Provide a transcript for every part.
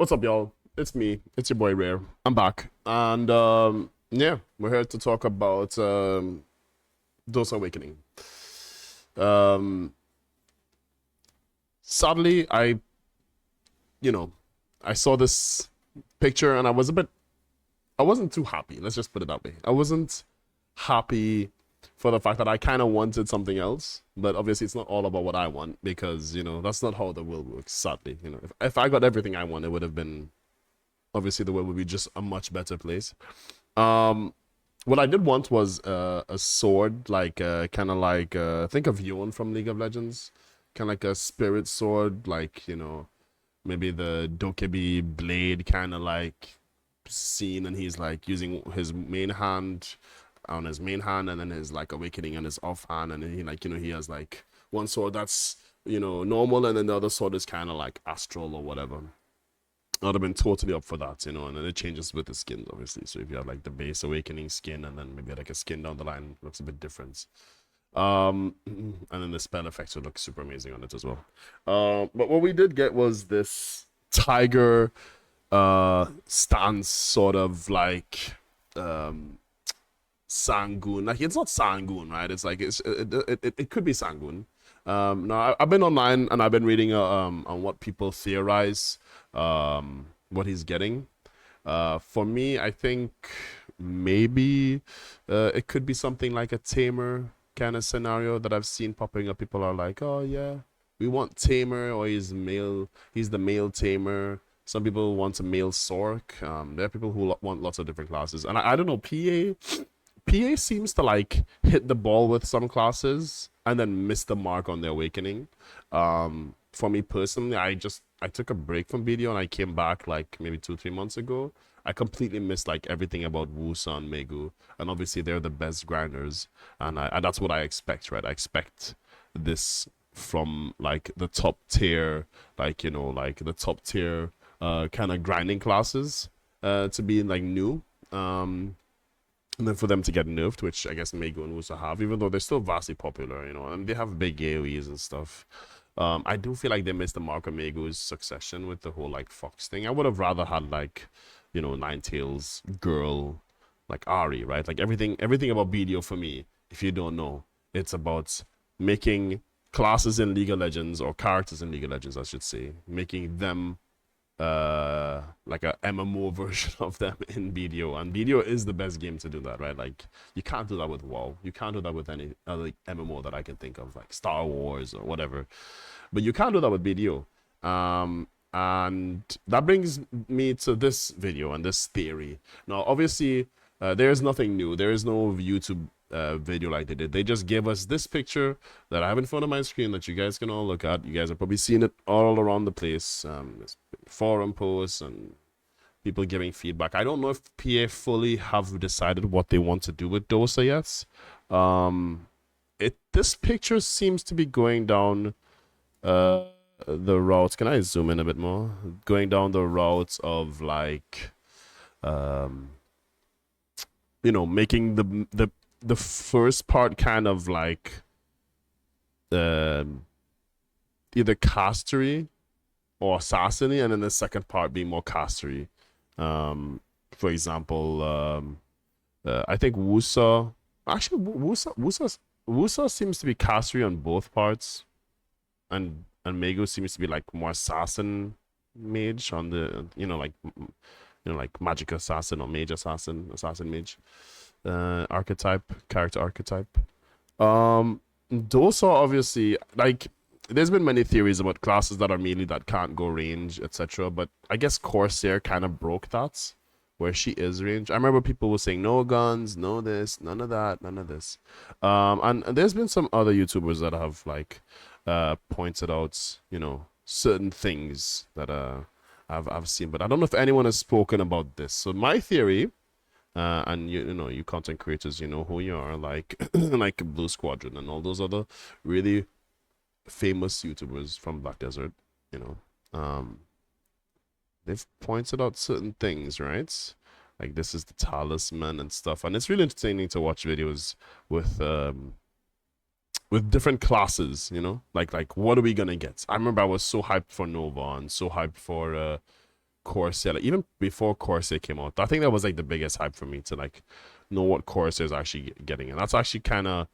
What's up, y'all? It's me. It's your boy Rare. I'm back, and yeah, we're here to talk about Dosa Awakening. Um, Sadly, you know, I saw this picture and I wasn't too happy. Let's just put it that way. I wasn't happy for the fact that I kind of wanted something else, but obviously it's not all about what I want because that's not how the world works. Sadly, if I got everything I want, it would have been obviously the world would be just a much better place. Um, what I did want was a sword, like kind of like think of Yon from League of Legends, kind of like a spirit sword, like maybe the Dokebi blade, kind of like scene, and he's like using his main hand on his main hand, and then his like awakening on his off hand, and then he like he has like one sword that's normal, and then the other sword is kind of like astral or whatever. I'd have been totally up for that, and then it changes with the skins, obviously. So if you have like the base awakening skin, and then maybe like a skin down the line, looks a bit different. And then the spell effects would look super amazing on it as well. But what we did get was this tiger stance, sort of like Sangoon. Like it's not Sangoon, right? It's like it could be Sangoon. No, I've been online and I've been reading on what people theorize what he's getting. For me, I think maybe it could be something like a tamer kind of scenario that I've seen popping up. People are like, oh yeah, we want tamer, or he's male. He's the male tamer. Some people want a male Sork. There are people who want lots of different classes, and I don't know. PA seems to like hit the ball with some classes and then miss the mark on their awakening. For me personally, I took a break from video and I came back like maybe 2-3 months ago. I completely missed like everything about Wusa and Megu, and obviously they're the best grinders, and that's what I expect, right? I expect this from like the top tier, like like the top tier kind of grinding classes to be like new. And then for them to get nerfed, which I guess Mego and Wusa have, even though they're still vastly popular, and they have big AoEs and stuff. I do feel like they missed the mark of Mego's succession with the whole like Fox thing. I would have rather had like, Ninetales girl, like Ari, right? Like everything about BDO for me, if you don't know, it's about making classes in League of Legends, or characters in League of Legends, I should say, making them like a MMO version of them in BDO, and BDO is the best game to do that, right? Like you can't do that with WoW, you can't do that with any other MMO that I can think of, like Star Wars or whatever, but you can't do that with BDO. And that brings me to this video and this theory. Now obviously there is nothing new, there is no YouTube video like they did. They just gave us this picture that I have in front of my screen that you guys can all look at. You guys have probably seen it all around the place. Forum posts and people giving feedback. I don't know if PA fully have decided what they want to do with Dosa yet. This picture seems to be going down the route. Can I zoom in a bit more? Going down the route of like making the first part kind of like either castery or assassiny, and then the second part being more castery. For example, I think Wusa. Actually, Wusa seems to be castery on both parts, and Mego seems to be like more assassin mage on the like magic assassin or mage assassin mage character archetype. Those are obviously like there's been many theories about classes that are melee that can't go range, etc. But I guess Corsair kind of broke that, where she is range. I remember people were saying no guns, no this, none of that, none of this. And there's been some other YouTubers that have like pointed out, certain things that I've seen, but I don't know if anyone has spoken about this. So my theory, and you content creators, you know who you are, like like Blue Squadron and all those other really famous YouTubers from Black Desert, they've pointed out certain things, right? Like this is the talisman and stuff, and it's really entertaining to watch videos with different classes, like what are we gonna get? I remember I was so hyped for Nova and so hyped for Corsair, like even before Corsair came out. I think that was like the biggest hype for me to like know what Corsair is actually getting, and that's actually kind of,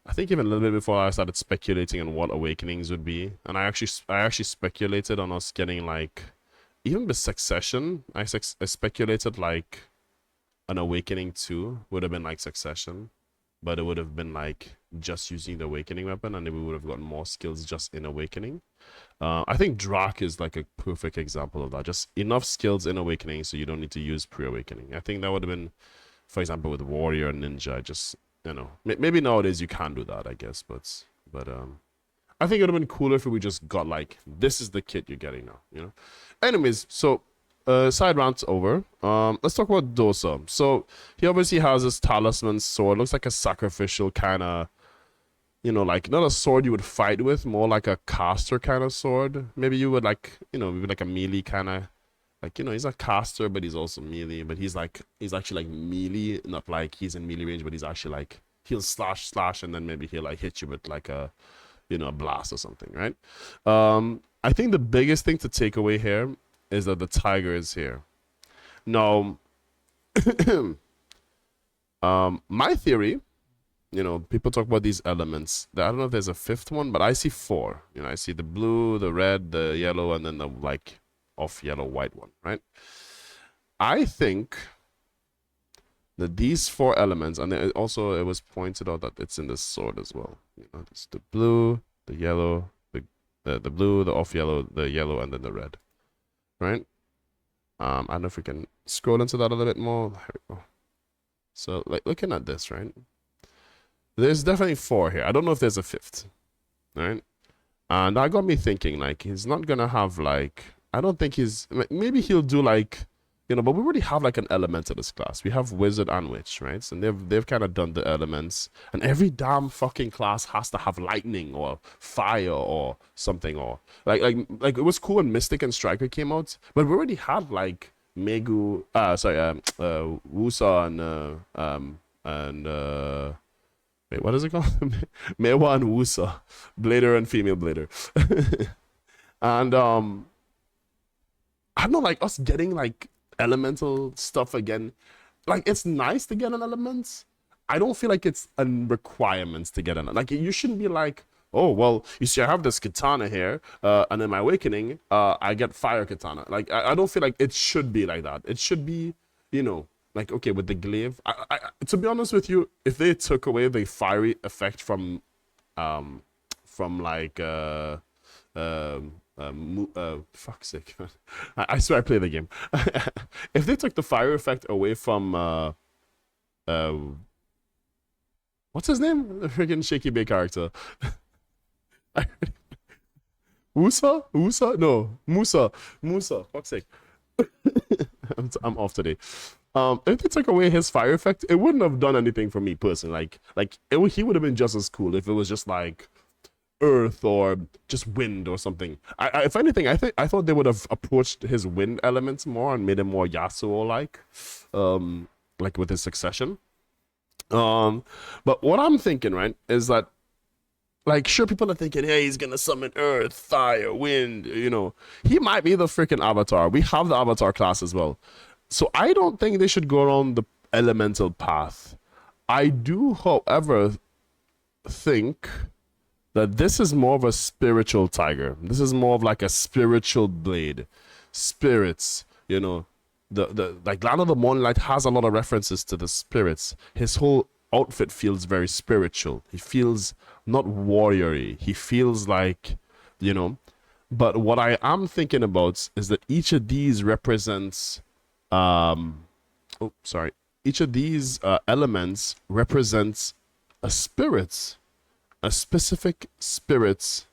I think even a little bit before I started speculating on what Awakenings would be, and I actually speculated on us getting like, even with Succession, I speculated like an Awakening 2 would have been like Succession, but it would have been like just using the Awakening weapon, and then we would have gotten more skills just in Awakening. I think Drak is like a perfect example of that. Just enough skills in Awakening so you don't need to use pre-Awakening. I think that would have been, for example, with Warrior and Ninja. Just, you know, maybe nowadays you can't do that, I guess, but I think it would have been cooler if we just got like, this is the kit you're getting now, you know. Anyways, so side rants over. Let's talk about Dosa. So he obviously has this talisman sword. Looks like a sacrificial kind of, you know, like not a sword you would fight with, more like a caster kind of sword. Maybe you would like, you know, maybe like a melee kind of, like, you know, he's a caster, but he's also melee. But he's actually like melee, not like he's in melee range, but he's actually like, he'll slash, and then maybe he'll like hit you with like a, you know, a blast or something, right? I think the biggest thing to take away here is that the tiger is here. Now, my theory, you know, people talk about these elements. I don't know if there's a fifth one, but I see 4. You know, I see the blue, the red, the yellow, and then the like off yellow white one, right? I think that these 4 elements, and it was pointed out that it's in the sword as well. You know, it's the blue, the yellow, the blue, the off yellow, the yellow, and then the red, right? I don't know if we can scroll into that a little bit more. Here we go. So, like, looking at this, right? There's definitely 4 here. I don't know if there's a 5th, right? And that got me thinking, like, he's not gonna have, like, I don't think he's, maybe he'll do, like, you know, but we already have, like, an element of this class. We have Wizard and Witch, right? And they've kind of done the elements. And every damn fucking class has to have lightning or fire or something, or, like it was cool when Mystic and Striker came out, but we already had, like, Wusa and wait, what is it called? Mewa and Wusa. Blader and female Blader. And I don't know, like us getting like elemental stuff again. Like, it's nice to get an element. I don't feel like it's a requirement to get an, like, you shouldn't be like, oh well, you see I have this katana here, and in my awakening, I get fire katana. Like, I don't feel like it should be like that. It should be, you know, like, okay, with the glaive, to be honest with you, if they took away the fiery effect from like, fuck's sake, I swear I play the game. If they took the fire effect away from, what's his name? The freaking Shaky Bay character. Usa? No, Musa. Fuck's sake. I'm off today. If they took away his fire effect, it wouldn't have done anything for me personally. He would have been just as cool if it was just like earth or just wind or something. If anything, I thought they would have approached his wind elements more and made him more Yasuo like with his succession. But what I'm thinking, right, is that, like, sure, people are thinking, hey, he's gonna summon earth, fire, wind, you know. He might be the freaking avatar. We have the avatar class as well. So I don't think they should go around the elemental path. I do, however, think that this is more of a spiritual tiger. This is more of like a spiritual blade. Spirits, you know. Like, Land of the Morning Light has a lot of references to the spirits. His whole outfit feels very spiritual. He feels not warrior-y. He feels like, you know. But what I am thinking about is that each of these represents each of these elements represents a specific spirit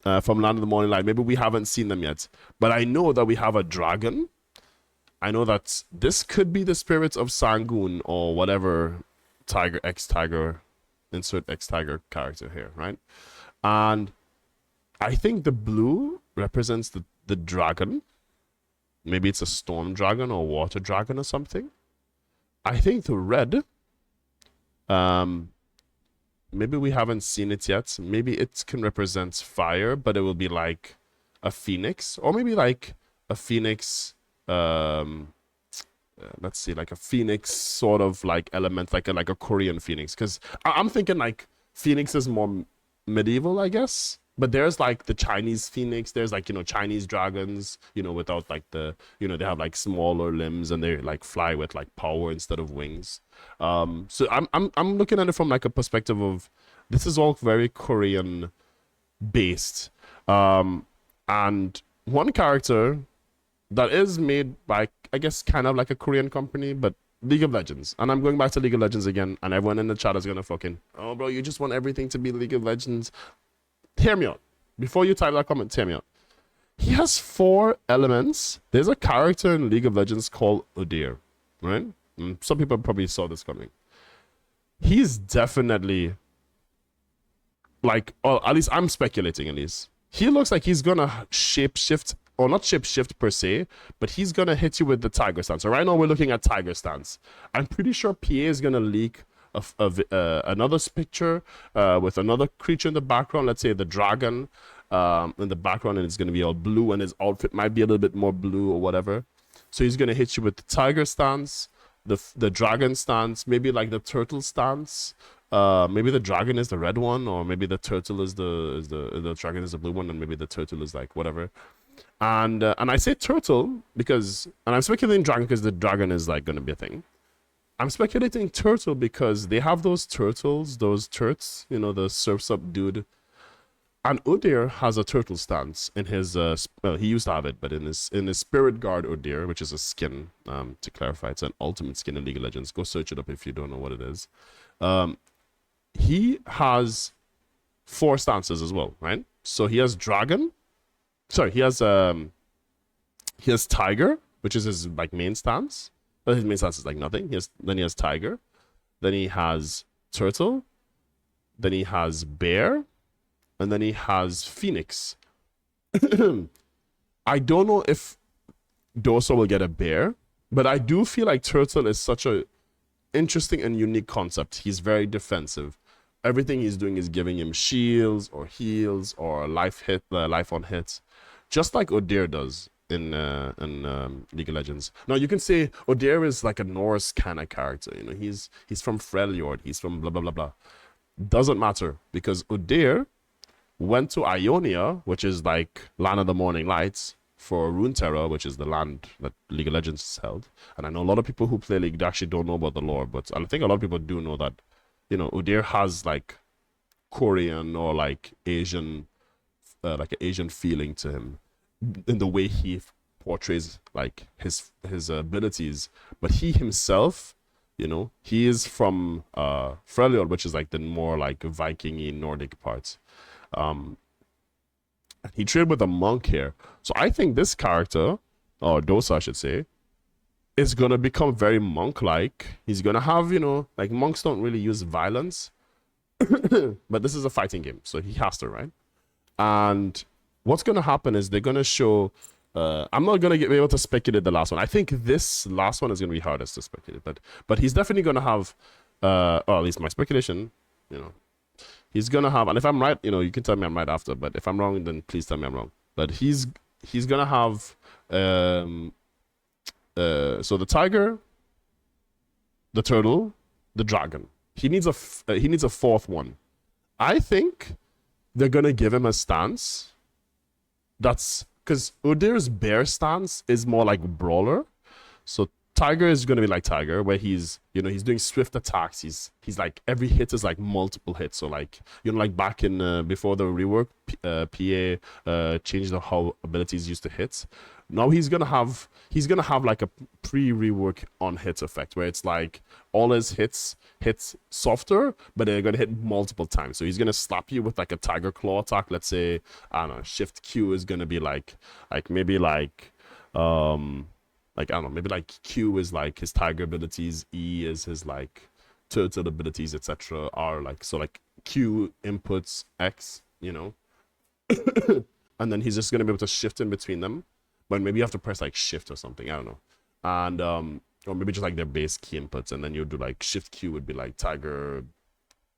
from Land of the Morning Light. Maybe we haven't seen them yet, but I know that we have a dragon. I know that this could be the spirit of Sangoon or whatever tiger, X-Tiger, insert X-Tiger character here, right? And I think the blue represents the dragon. Maybe it's a storm dragon or water dragon or something. I think the red, maybe we haven't seen it yet. Maybe it can represent fire, but it will be like a phoenix, or maybe like a phoenix um let's see, like a phoenix sort of like element, like a Korean phoenix. Because I'm thinking like phoenix is more medieval, I guess. But there's like the Chinese phoenix. There's like, Chinese dragons, without like they have like smaller limbs and they like fly with like power instead of wings. So I'm looking at it from like a perspective of this is all very Korean based. And one character that is made by, I guess, kind of like a Korean company, but League of Legends. And I'm going back to League of Legends again, and everyone in the chat is gonna fucking, oh, bro, you just want everything to be League of Legends. Hear me out. Before you type that comment, hear me out. He has 4 elements. There's a character in League of Legends called Udyr, right? Some people probably saw this coming. He's definitely like, or at least I'm speculating at least. He looks like he's gonna shapeshift, or not shapeshift per se, but he's gonna hit you with the tiger stance. So right now we're looking at tiger stance. I'm pretty sure PA is gonna leak another picture with another creature in the background. Let's say the dragon in the background, and it's gonna be all blue, and his outfit might be a little bit more blue or whatever. So he's gonna hit you with the tiger stance, the dragon stance, maybe like the turtle stance. Maybe the dragon is the red one, or maybe the turtle is the dragon is the blue one, and maybe the turtle is like whatever. And I say turtle because, and I'm speculating dragon because the dragon is like gonna be a thing. I'm speculating turtle because they have those turtles, those turts, the surfs up dude. And Udyr has a turtle stance in his well, he used to have it, but in his spirit guard Udyr, which is a skin, to clarify, it's an ultimate skin in League of Legends. Go search it up if you don't know what it is. He has 4 stances as well, right? So he has dragon. Sorry, he has tiger, which is his like main stance. But his main stance is like nothing. Then he has tiger. Then he has turtle. Then he has bear. And then he has phoenix. I don't know if Dosa will get a bear, but I do feel like turtle is such a interesting and unique concept. He's very defensive. Everything he's doing is giving him shields or heals or life on hits, just like Udyr does in League of Legends. Now you can say Udyr is like a Norse kind of character. He's from Freljord. He's from blah blah blah blah. Doesn't matter because Udyr went to Ionia, which is like Land of the Morning Lights, for Runeterra, which is the land that League of Legends is held. And I know a lot of people who play League actually don't know about the lore, but I think a lot of people do know that, Udyr has like Korean or like Asian, like an Asian feeling to him in the way he portrays like his abilities. But he himself, he is from Freljord, which is like the more like Viking-y Nordic parts. He trained with a monk here. So I think this character, or Dosa I should say, is gonna become very monk-like. He's gonna have, like monks don't really use violence. But this is a fighting game, so he has to, right? And what's gonna happen is they're gonna show I'm not gonna be able to speculate the last one. I think this last one is gonna be hardest to speculate, but he's definitely gonna have or at least my speculation, he's gonna have, and if I'm right, you can tell me I'm right after, but if I'm wrong, then please tell me I'm wrong. But he's gonna have so the tiger, the turtle, the dragon. He needs a 4th one. I think they're gonna give him a stance that's, because Udyr's bear stance is more like brawler. So Tiger is going to be like Tiger, where he's doing swift attacks. He's like, every hit is like multiple hits. So like, like back in before the rework, PA changed how abilities used to hit. Now he's gonna have like a pre-rework on hit effect, where it's like all his hits softer, but they're gonna hit multiple times. So he's gonna slap you with like a tiger claw attack. Let's say, I don't know, shift Q is gonna be like maybe like I don't know, maybe like Q is like his tiger abilities, E is his like turtle abilities, etc. Are like, so like Q inputs X, and then he's just gonna be able to shift in between them. But maybe you have to press like shift or something, I don't know. And or maybe just like their base key inputs, and then you do like shift Q would be like tiger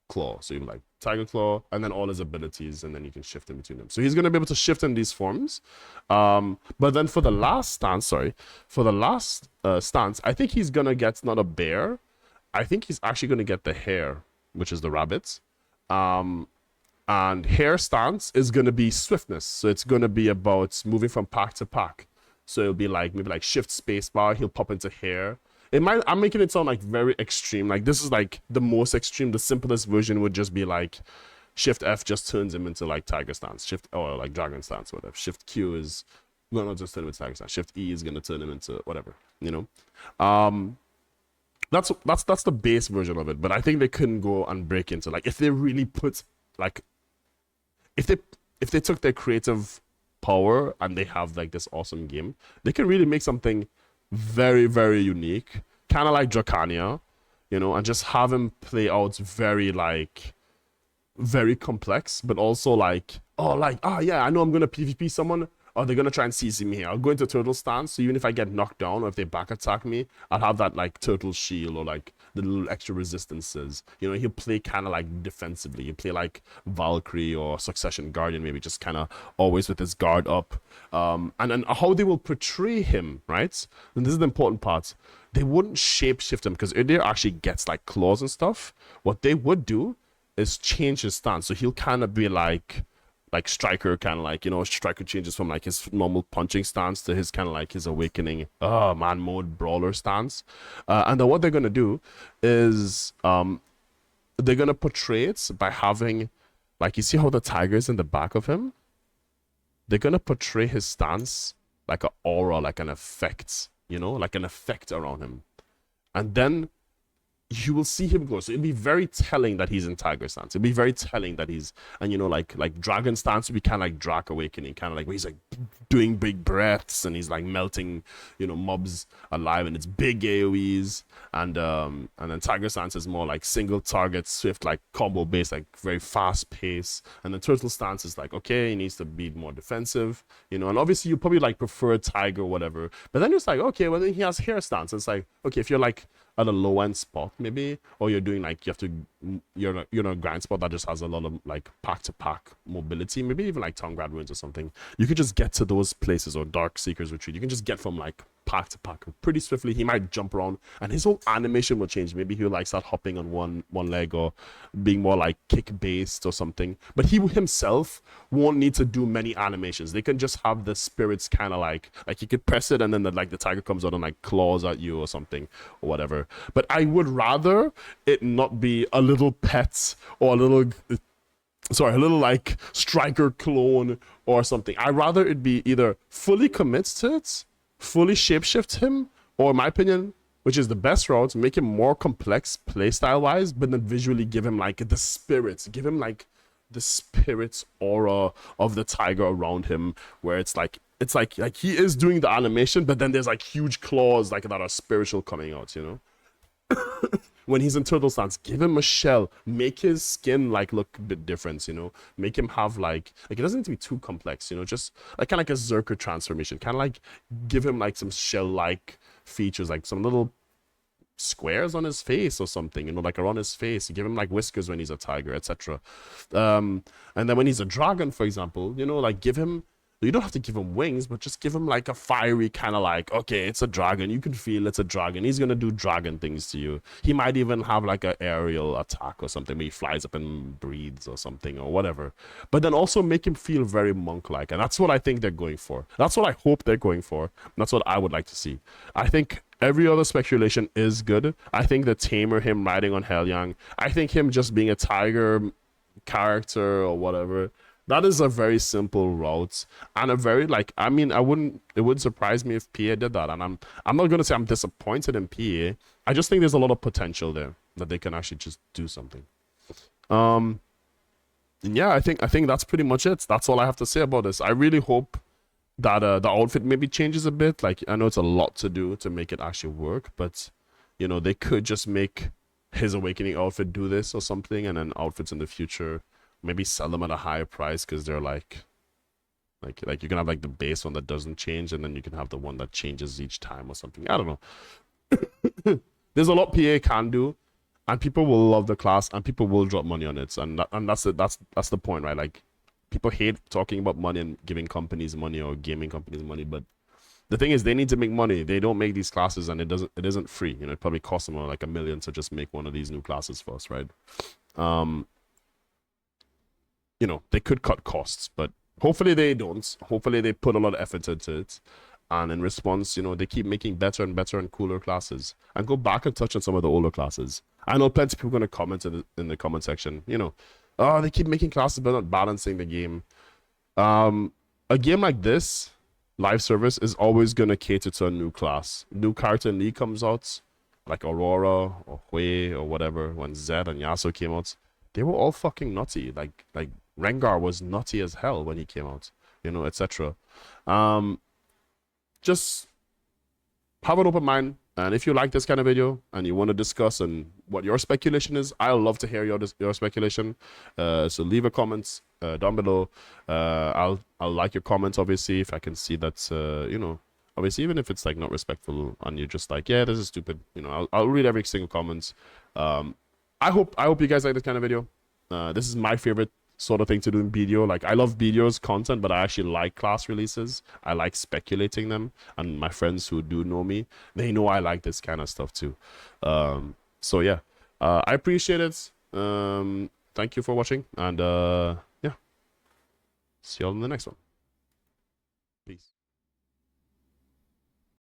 claw. So you like tiger claw, and then all his abilities, and then you can shift in between them. So he's gonna be able to shift in these forms. But then for the last stance, stance, I think he's gonna get not a bear. I think he's actually gonna get the hare, which is the rabbit. And hare stance is gonna be swiftness. So it's gonna be about moving from pack to pack. So it'll be like maybe like shift spacebar, he'll pop into hare. I'm making it sound like very extreme. Like this is like the most extreme. The simplest version would just be like shift F just turns him into like tiger stance. Shift or like dragon stance, whatever. Shift Q is gonna just turn him into tiger stance. Shift E is gonna turn him into whatever, you know. That's the base version of it. But I think they couldn't go and break into like if they really put like if they took their creative power and they have like this awesome game, they can really make something very, very unique, kind of like Dracania, you know, and just have him play out very like very complex, but also like yeah, I know I'm gonna PvP someone. Or they're gonna try and CC me here. I'll go into turtle stance, so even if I get knocked down or if they back attack me, I'll have that like turtle shield or like the little extra resistances. You know, he'll play kind of like defensively. He'll play like Valkyrie or Succession Guardian, maybe just kind of always with his guard up. And then how they will portray him, right? And this is the important part. They wouldn't shapeshift him because Udyr actually gets like claws and stuff. What they would do is change his stance, so he'll kind of be like Striker, kind of like, you know, Striker changes from like his normal punching stance to his kind of like his awakening man mode brawler stance. And then what they're gonna do is they're gonna portray it by having, like, you see how the tiger's in the back of him? They're gonna portray his stance like an aura, like an effect, you know, like an effect around him. And then you will see him go. So it'll be very telling that he's in tiger stance. It'll be very telling that he's, and you know, like dragon stance would be kind of like Drac Awakening, kind of like where he's like doing big breaths and he's like melting, you know, mobs alive, and it's big AoEs. And then tiger stance is more like single target, swift, like combo based, like very fast pace. And then turtle stance is like, okay, he needs to be more defensive, you know. And obviously you probably like prefer tiger or whatever. But then it's like, okay, well then he has hare stance. It's like, okay, if you're like at a low end spot maybe, or you're doing like, you have to, you're in a grind spot that just has a lot of like pack to pack mobility, maybe even like Town Grad Ruins or something, you could just get to those places, or Dark Seeker's Retreat, you can just get from like pack to pack pretty swiftly. He might jump around and his whole animation will change. Maybe he'll like start hopping on one leg, or being more like kick based or something, but he himself won't need to do many animations. They can just have the spirits kind of like you could press it and then the tiger comes out and like claws at you or something or whatever. But I would rather it not be a little pet or a little like striker clone or something. I'd rather it be either fully commits to it, fully shapeshift him, or in my opinion, which is the best route, make him more complex playstyle wise, but then visually give him like the spirits, give him like the spirits aura of the tiger around him, where it's like he is doing the animation, but then there's like huge claws like that are spiritual coming out, you know. When he's in turtle stance, give him a shell, make his skin like look a bit different, you know, make him have like it doesn't need to be too complex, you know, just like kind of like a Zerker transformation, kind of like give him like some shell like features, like some little squares on his face or something, you know, like around his face. You give him like whiskers when he's a tiger, etc. And then when he's a dragon, for example, you know, like give him, you don't have to give him wings, but just give him like a fiery kind of like, okay, it's a dragon, you can feel it's a dragon, he's gonna do dragon things to you. He might even have like an aerial attack or something where he flies up and breathes or something or whatever, but then also make him feel very monk-like. And that's what I think they're going for. That's what I hope they're going for. That's what I would like to see. I think every other speculation is good. I think the tamer, him riding on Helyang, I think him just being a tiger character or whatever, that is a very simple route, and a very like, I mean, it wouldn't surprise me if PA did that. And I'm not gonna say I'm disappointed in PA. I just think there's a lot of potential there that they can actually just do something. And yeah, I think that's pretty much it. That's all I have to say about this. I really hope that the outfit maybe changes a bit. Like, I know it's a lot to do to make it actually work, but you know, they could just make his awakening outfit do this or something, and then outfits in the future maybe sell them at a higher price, because they're like you can have like the base one that doesn't change, and then you can have the one that changes each time or something. I don't know. There's a lot PA can do. and people will love the class, and people will drop money on it, and that's the point, right? Like, people hate talking about money and giving companies money or gaming companies money, but the thing is, they need to make money. They don't make these classes, and it isn't free. You know, it probably costs them like $1 million to just make one of these new classes for us, right? You know, they could cut costs, but hopefully they don't. Hopefully they put a lot of effort into it. And in response, you know, they keep making better and better and cooler classes. And go back and touch on some of the older classes. I know plenty of people are going to comment in the comment section, you know, oh, they keep making classes but not balancing the game. A game like this, live service, is always going to cater to a new class. New character in League comes out, like Aurora or Hui or whatever, when Zed and Yasuo came out. They were all fucking nutty. Like Rengar was nutty as hell when he came out, you know, etc. Just have an open mind, and if you like this kind of video and you want to discuss and what your speculation is, I'll love to hear your speculation. So leave a comment down below. I'll like your comments, obviously, if I can see that you know, obviously, even if it's like not respectful and you're just like, yeah, this is stupid, you know, I'll read every single comment. I hope you guys like this kind of video. This is my favorite sort of thing to do in BDO. Like, I love BDO's content, but I actually like class releases. I like speculating them, and my friends who do know me, they know I like this kind of stuff too. So yeah, I appreciate it. Thank you for watching, and yeah, see you all in the next one. Peace.